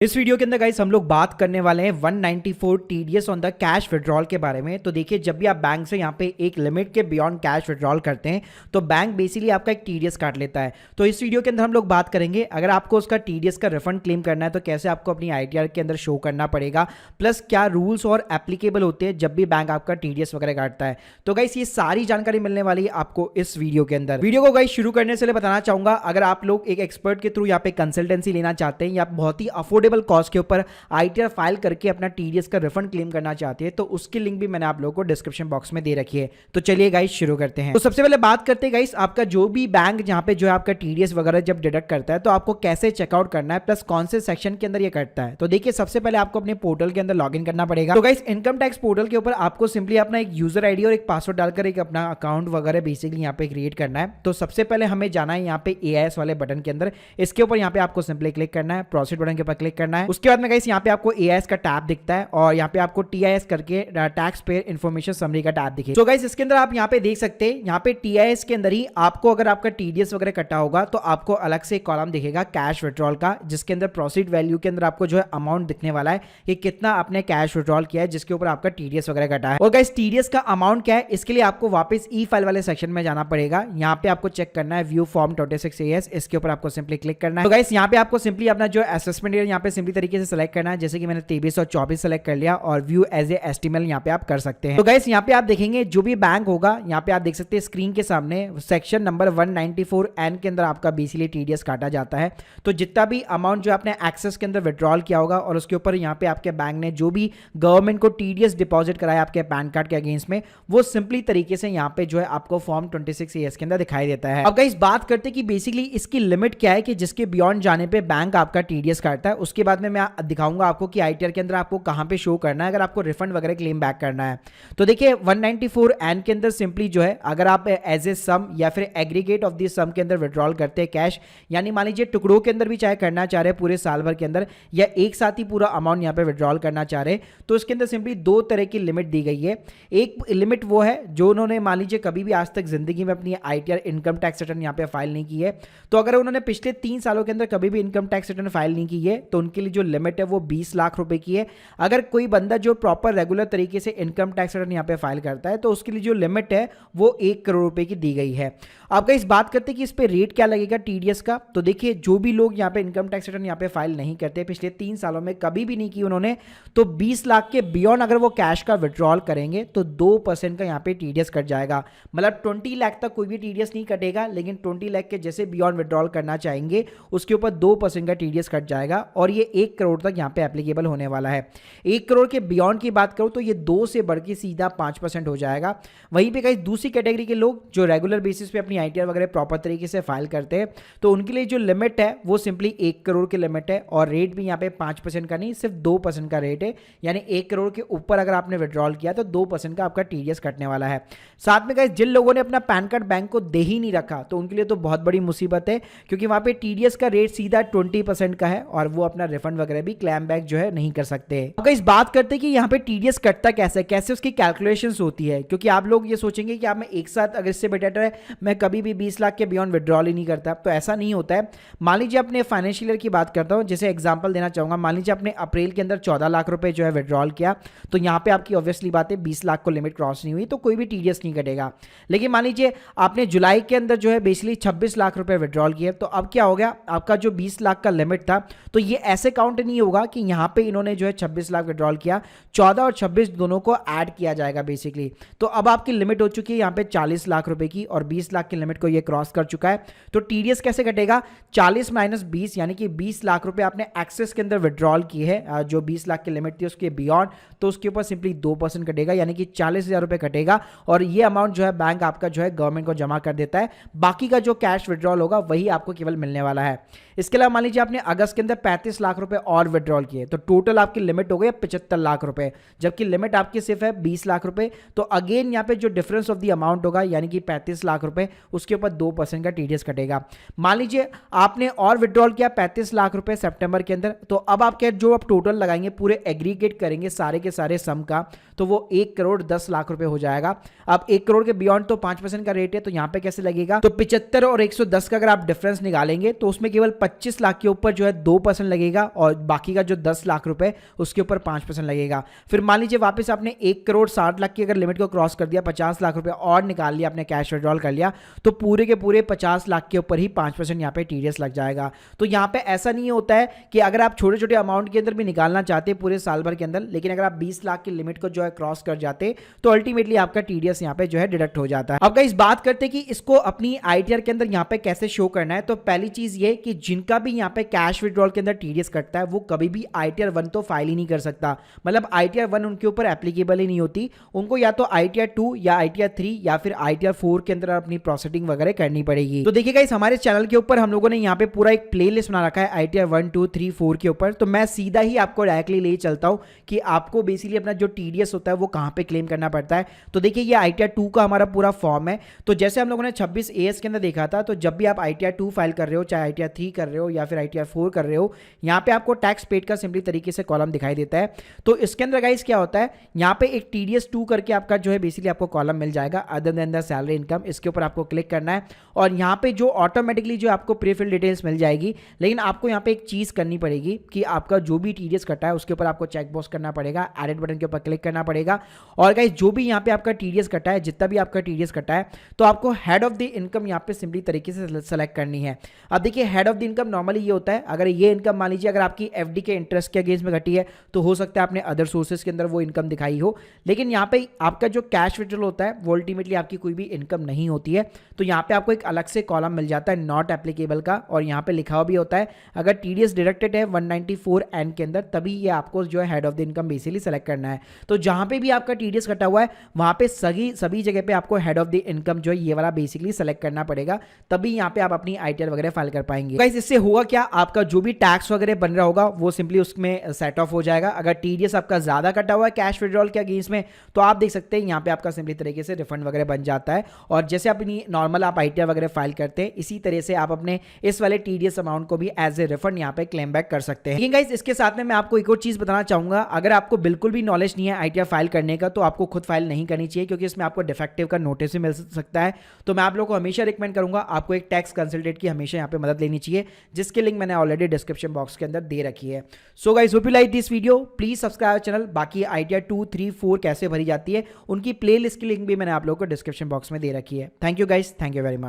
इस वीडियो के अंदर गाइस हम लोग बात करने वाले हैं 194 TDS on the cash withdrawal के बारे में। तो देखिए, जब भी आप बैंक से यहाँ पे एक लिमिट के बियॉन्ड कैश विड्रॉल करते हैं तो बैंक बेसिकली आपका एक टीडीएस काट लेता है। तो इस वीडियो के अंदर हम लोग बात करेंगे, अगर आपको उसका टीडीएस का रिफंड क्लेम करना है तो कैसे आपको अपनी आईटीआर के अंदर शो करना पड़ेगा, प्लस क्या रूल्स और एप्लीकेबल होते हैं जब भी बैंक आपका टीडीएस वगैरह काटता है। तो गाइस ये सारी जानकारी मिलने वाली है आपको इस वीडियो के अंदर। वीडियो को गाइस शुरू करने से पहले बताना चाहूंगा, अगर आप लोग एक एक्सपर्ट के थ्रू यहाँ पे कंसल्टेंसी लेना चाहते हैं या बहुत ही अफोर्डेबल कॉस्ट के ऊपर आईटीआर फाइल करके अपना टीडीएस का रिफंड क्लेम करना चाहते हैं तो उसकी लिंक भी मैंने आप लोगों को डिस्क्रिप्शन बॉक्स में दे रखी है। तो चलिए गाइस शुरू करते हैं। तो सबसे पहले बात करते हैं गाइस, आपका जो भी बैंक जहां पे जो है आपका टीडीएस वगैरह जब डिडक्ट करता है तो आपको कैसे चेकआउट करना है, प्लस कौन से सेक्शन के अंदर ये करता है। तो देखिए, सबसे पहले आपको अपने पोर्टल के अंदर लॉगिन करना पड़ेगा। तो गाइस इनकम टैक्स पोर्टल के ऊपर आपको सिंपली अपना एक यूजर आईडी और एक पासवर्ड डालकर एक अपना अकाउंट वगैरह बेसिकली यहाँ पे क्रिएट करना है। तो सबसे पहले हमें जाना है यहाँ पे एआईएस वाले बटन के अंदर, इसके ऊपर यहाँ पे आपको सिंपली क्लिक करना है, प्रोसीड बटन के ऊपर क्लिक करना है। उसके बाद में गाइस यहाँ पे आपको एआईएस का टैब दिखता है और यहाँ पे आपको टीआईएस करके टैक्स पेयर इन्फॉर्मेशन समरी का टैब दिखे। तो गाइस इसके अंदर आप यहाँ पे देख सकते हैं, यहाँ पे टीआईएस के अंदर ही आपको अगर आपका टीडीएस वगैरह कटा होगा तो आपको अलग से एक कॉलम दिखेगा कैश विड्रॉल का, जिसके अंदर प्रोसीड वैल्यू के अंदर आपको जो है अमाउंट दिखने वाला है कि कितना आपने कैश विड्रॉल किया है जिसके ऊपर आपका टीडीएस वगैरह कटा है। और गाइस टीडीएस का अमाउंट क्या है, इसके लिए आपको वापस ई फाइल वाले सेक्शन में जाना पड़ेगा। यहाँ पे आपको चेक करना है व्यू फॉर्म 26 AS, इसके ऊपर आपको सिंपली क्लिक करना है। तो गाइस यहाँ पे आपको सिंपली अपना जो असेसमेंट ईयर यहाँ पे सिंपली तरीके से सिलेक्ट करना है, जैसे कि मैंने 23 और 24 सेलेक्ट कर लिया और व्यू एज ए एस्टिमेल यहाँ पे आप कर सकते हैं। तो गाइस यहाँ पे आप देखेंगे जो भी बैंक होगा, यहाँ पे आप देख सकते हैं स्क्रीन के सामने सेक्शन नंबर 194N के अंदर आपका बेसिकली टीडीएस काटा जाता है। तो जितना भी अमाउंट जो आपने एक्सेस के अंदर विड्रॉल किया होगा और उसके ऊपर यहाँ पे आपके बैंक ने जो भी गवर्नमेंट को टीडीएस डिपॉजिट कराया आपके पैन कार्ड के अगेंस्ट में, वो सिंपली तरीके से यहाँ पे जो है आपको फॉर्म 26 AS के अंदर दिखाई देता है। अब गाइस बात करते हैं कि बेसिकली इसकी लिमिट क्या है कि जिसके बियॉन्ड जाने पे बैंक आपका टीडीएस काटता है। उसके बाद में मैं दिखाऊंगा आपको कि आईटीआर के अंदर आपको कहां पे शो करना है अगर आपको रिफंड वगैरह क्लेम बैक करना है। तो देखिए 194N के अंदर सिंपली जो है अगर आप एज ए सम या फिर एग्रीगेट ऑफ दिस सम के अंदर विड्रॉल करते हैं कैश, यानी मान लीजिए टुकड़ों के अंदर भी चाहे करना चाह रहे हैं पूरे साल भर के अंदर या एक साथ ही पूरा अमाउंट यहाँ पे विड्रॉल करना चाह रहे हैं, तो इसके अंदर सिंपली दो तरह की लिमिट दी गई है। एक लिमिट वो है जो उन्होंने मान लीजिए कभी भी आज तक जिंदगी में अपनी आईटीआर इनकम टैक्स रिटर्न यहाँ पे फाइल नहीं की है, तो अगर उन्होंने पिछले 3 सालों के अंदर कभी भी इनकम टैक्स रिटर्न फाइल नहीं की है तो उनके लिए जो लिमिट है वो 20 लाख रुपए की है। अगर कोई बंदा जो प्रॉपर रेगुलर तरीके से इनकम टैक्स रिटर्न यहाँ पे फाइल करता है तो उसके लिए जो लिमिट है वो 1 करोड़ रुपए की दी गई है। आपका इस बात करते हैं कि इस पे रेट क्या लगेगा टीडीएस का। तो देखिए, जो भी लोग यहाँ पे इनकम टैक्स रिटर्न यहाँ पे फाइल नहीं करते, पिछले 3 सालों में कभी भी नहीं की उन्होंने, तो 20 लाख के बियॉन्ड अगर वो कैश का विड्रॉल करेंगे तो 2% का यहाँ पे टीडीएस कट जाएगा। मतलब 20 लाख तक कोई भी टीडीएस नहीं कटेगा, लेकिन 20 लाख के जैसे बियॉन्ड विड्रॉल करना चाहेंगे उसके ऊपर 2% का टीडीएस कट जाएगा और ये 1 करोड़ तक यहाँ पे एप्लीकेबल होने वाला है। 1 करोड़ के बियॉन्ड की बात करूं तो ये 2 से बढ़ के सीधा 5% हो जाएगा। वहीं पे गाइस दूसरी कैटेगरी के लोग जो रेगुलर बेसिस पे अपनी आईटीआर वगैरह प्रॉपर तरीके से फाइल करते हैं, तो उनके लिए जो लिमिट है वो सिंपली 1 करोड़ की लिमिट है और रेट भी यहाँ पे 5% का नहीं, सिर्फ 2% का रेट है। यानी 1 करोड़ के ऊपर अगर आपने विड्रॉल किया तो 2% का आपका टीडीएस कटने वाला है। साथ में गाइस जिन लोगों ने अपना पैन कार्ड बैंक को दे ही नहीं रखा तो उनके लिए तो बहुत बड़ी मुसीबत है, क्योंकि वहां पे टीडीएस का रेट सीधा 20% का है और वो अपना रिफंड वगैरह भी क्लेम बैक जो है नहीं कर सकते। अब गाइस बात करते हैं कि यहाँ पे टीडीएस कटता कैसे उसकी कैलकुलेशंस होती है, क्योंकि आप लोग ये सोचेंगे कि आप मैं एक साथ अगर इससे बेटर है मैं कभी भी 20 लाख के बियॉन्ड विड्रॉल ही नहीं करता, तो ऐसा नहीं होता है। मान लीजिए अपने फाइनेंशियल ईयर की बात करता हूं, जैसे एग्जांपल देना चाहूंगा, मान लीजिए आपने अप्रैल के अंदर 14 लाख रुपए जो है विड्रॉल किया, तो यहाँ पे आपकी ऑब्वियसली बात है 20 लाख को लिमिट क्रॉस नहीं हुई तो कोई भी टीडीएस नहीं कटेगा। लेकिन मान लीजिए आपने जुलाई के अंदर जो है बेसिकली 26 लाख रुपए विड्रॉल किए, तो अब क्या हो गया, आपका जो 20 लाख का लिमिट था तो ये ऐसे काउंट नहीं होगा कि यहाँ पे इन्होंने जो है 26 लाख विड्रॉल किया, 14 और 26 दोनों को ऐड किया जाएगा बेसिकली। तो अब आपकी लिमिट हो चुकी है यहाँ पे 40 लाख रुपए की और 20 लाख की लिमिट को ये क्रॉस कर चुका है। तो टीडीएस कैसे कटेगा, 40 माइनस 20 यानी कि 20 लाख रुपए आपने एक्सेस के अंदर विड्रॉल की है, जो 20 लाख की लिमिट थी उसके बियॉन्ड, तो उसके ऊपर सिंपली 2% कटेगा यानी कि 40,000 रुपए कटेगा और ये अमाउंट जो है बैंक आपका जो है गवर्नमेंट को जमा कर देता है। बाकी का जो कैश विड्रॉल होगा वही आपको केवल मिलने वाला है। इसके अलावा मान लीजिए आपने अगस्त के अंदर 35 लाख रुपए और विड्रॉल किए, तो टोटल आपकी लिमिट हो गई 75 लाख रुपए, जबकि लिमिट आपकी सिर्फ है 20 लाख रुपए। तो अगेन यहाँ पे जो डिफरेंस ऑफ द अमाउंट होगा यानी कि 35 लाख रुपए, उसके ऊपर 2% का टीडीएस कटेगा। मान लीजिए आपने और विड्रॉल किया 35 लाख रुपए सितंबर के अंदर, तो अब आपके जो आप टोटल लगाएंगे पूरे एग्रीगेट करेंगे सारे के सारे सम का, तो वो 1 करोड़ 10 लाख रुपए हो जाएगा। अब 1 करोड़ के बियॉन्ड तो 5% का रेट है, तो यहाँ पे कैसे लगेगा, तो 75 और 110 का अगर आप डिफरेंस निकालेंगे तो उसमें केवल 25 लाख के ऊपर जो है 2% लगेगा लगेगा और बाकी का जो 10 लाख रुपए उसके ऊपर 5% लगेगा। फिर मान लीजिए वापस आपने 1,60,00,000 की अगर लिमिट को क्रॉस कर दिया, 50 लाख रुपए और निकाल लिया, आपने कैश विड्रॉल कर लिया, तो पूरे के पूरे 50 लाख के ऊपर ही 5% यहाँ पे टीडीएस लग जाएगा। तो यहाँ पे ऐसा नहीं होता है कि अगर आप छोटे छोटे अमाउंट के अंदर भी निकालना चाहते पूरे साल भर के अंदर, लेकिन अगर आप 20 लाख की लिमिट को जो है क्रॉस कर जाते तो अल्टीमेटली आपका टीडीएस यहाँ पे जो है डिडक्ट हो जाता है। अब गाइस बात करते हैं कि इसको अपनी आईटीआर के अंदर यहाँ पे कैसे शो करना है। तो पहली चीज ये कि जिनका भी यहाँ पे कैश विड्रॉल के अंदर टीडीएस कटता है वो कभी भी आईटीआर 1 तो फाइल ही नहीं कर सकता, मतलब आईटीआर 1 उनके ऊपर एप्लीकेबल ही नहीं होती। उनको या तो आईटीआर 2 या आईटीआर 3 या फिर आईटीआर 4 के अंदर अपनी प्रोसेसिंग वगैरह करनी पड़ेगी। तो देखिए गाइस हमारे चैनल के ऊपर हम लोगों ने यहाँ पे पूरा एक प्लेलिस्ट बना रखा है आईटीआर 1 2 3 4 के ऊपर। तो मैं सीधा ही आपको डायरेक्टली ले चलता हूँ कि आपको बेसिकली अपना जो टीडीएस होता है वो कहाँ पे क्लेम करना पड़ता है। तो देखिए ये आईटीआर 2 का हमारा पूरा फॉर्म है। तो जैसे हम लोगों ने 26 एएस के अंदर देखा था, तो जब भी आप आईटीआर 2 फाइल कर रहे हो, चाहे आईटीआर 3 कर रहे हो या फिर आईटीआर 4 कर रहे हो, यहाँ पे आपको टैक्स पेड का सिंपली तरीके से कॉलम दिखाई देता है। तो इसके अंदर गाइस क्या होता है, यहाँ पे एक टीडीएस 2 करके आपका जो है बेसिकली आपको कॉलम मिल जाएगा other than the salary income. इसके ऊपर आपको क्लिक करना है और यहाँ पे जो ऑटोमेटिकली जो आपको प्रीफिल डिटेल्स मिल जाएगी, लेकिन आपको यहाँ पे एक चीज करनी पड़ेगी कि आपका जो भी टीडीएस कटा है उसके ऊपर आपको चेक बॉक्स करना पड़ेगा, एडिट बटन के ऊपर क्लिक करना पड़ेगा। और गाइस जो भी यहाँ पे आपका टीडीएस कटा है, जितना भी आपका टीडीएस कटा है, तो आपको हेड ऑफ द इनकम यहाँ पे सिंपली तरीके से सेलेक्ट करनी है। अब देखिए head of the income normally ये होता है, अगर ये इनकम मान लीजिए अगर आपकी एफडी के इंटरेस्ट के अगेंस्ट में घटी है तो हो सकता है आपने अदर सोर्सेज के अंदर वो इनकम दिखाई हो, लेकिन यहाँ पे आपका जो कैश विड्रॉल होता है वो अल्टीमेटली आपकी कोई भी इनकम नहीं होती है। तो यहाँ पे आपको एक अलग से कॉलम मिल जाता है नॉट एप्लीकेबल का, और यहाँ पे लिखा हुआ भी होता है अगर टीडीएस डिडक्टेड है 194N के अंदर, तभी ये आपको जो है head of the income basically select करना है। तो जहाँ पे भी आपका टीडीएस कटा हुआ है वहाँ पे सभी जगह पे आपको हेड ऑफ द इनकम जो है ये वाला बेसिकली सेलेक्ट करना पड़ेगा, तभी यहाँ पे आप अपनी आईटीआर वगैरह फाइल कर पाएंगे। गाइस इससे होगा क्या, आपका जो भी टैक्स वगैरह बन रहा होगा वो सिंपली उसमें सेट ऑफ हो जाएगा। अगर टीडीएस आपका ज्यादा कटा हुआ है कैश विड्रॉल के अगेंस्ट में, तो आप देख सकते हैं यहाँ पे आपका सिंपली तरीके से रिफंड वगैरह बन जाता है। और जैसे अपनी नॉर्मल आप आईटीआर वगैरह फाइल करते हैं, इसी तरह से आप अपने इस वाले टीडीएस अमाउंट को भी एज ए रिफंड यहाँ पे क्लेम बैक कर सकते हैं। लेकिन गाइस इसके साथ में मैं आपको एक और चीज बताना चाहूंगा, अगर आपको बिल्कुल भी नॉलेज नहीं है आईटीआर फाइल करने का तो आपको खुद फाइल नहीं करनी चाहिए, क्योंकि इसमें आपको डिफेक्टिव का नोटिस भी मिल सकता है। तो मैं आप लोगों को हमेशा रिकमेंड करूंगा आपको एक टैक्स कंसल्टेंट की हमेशा यहाँ पे मदद लेनी चाहिए, जिसके लिंक मैंने ऑलरेडी डिस्क्रिप्शन बॉक्स के अंदर दे रखी है। So guys hope you like this video, please subscribe channel. बाकी आईटीआर 2 3 4 कैसे भरी जाती है उनकी प्लेलिस्ट की लिंक भी मैंने आप लोगों को डिस्क्रिप्शन बॉक्स में दे रखी है। Thank you guys, thank you very much.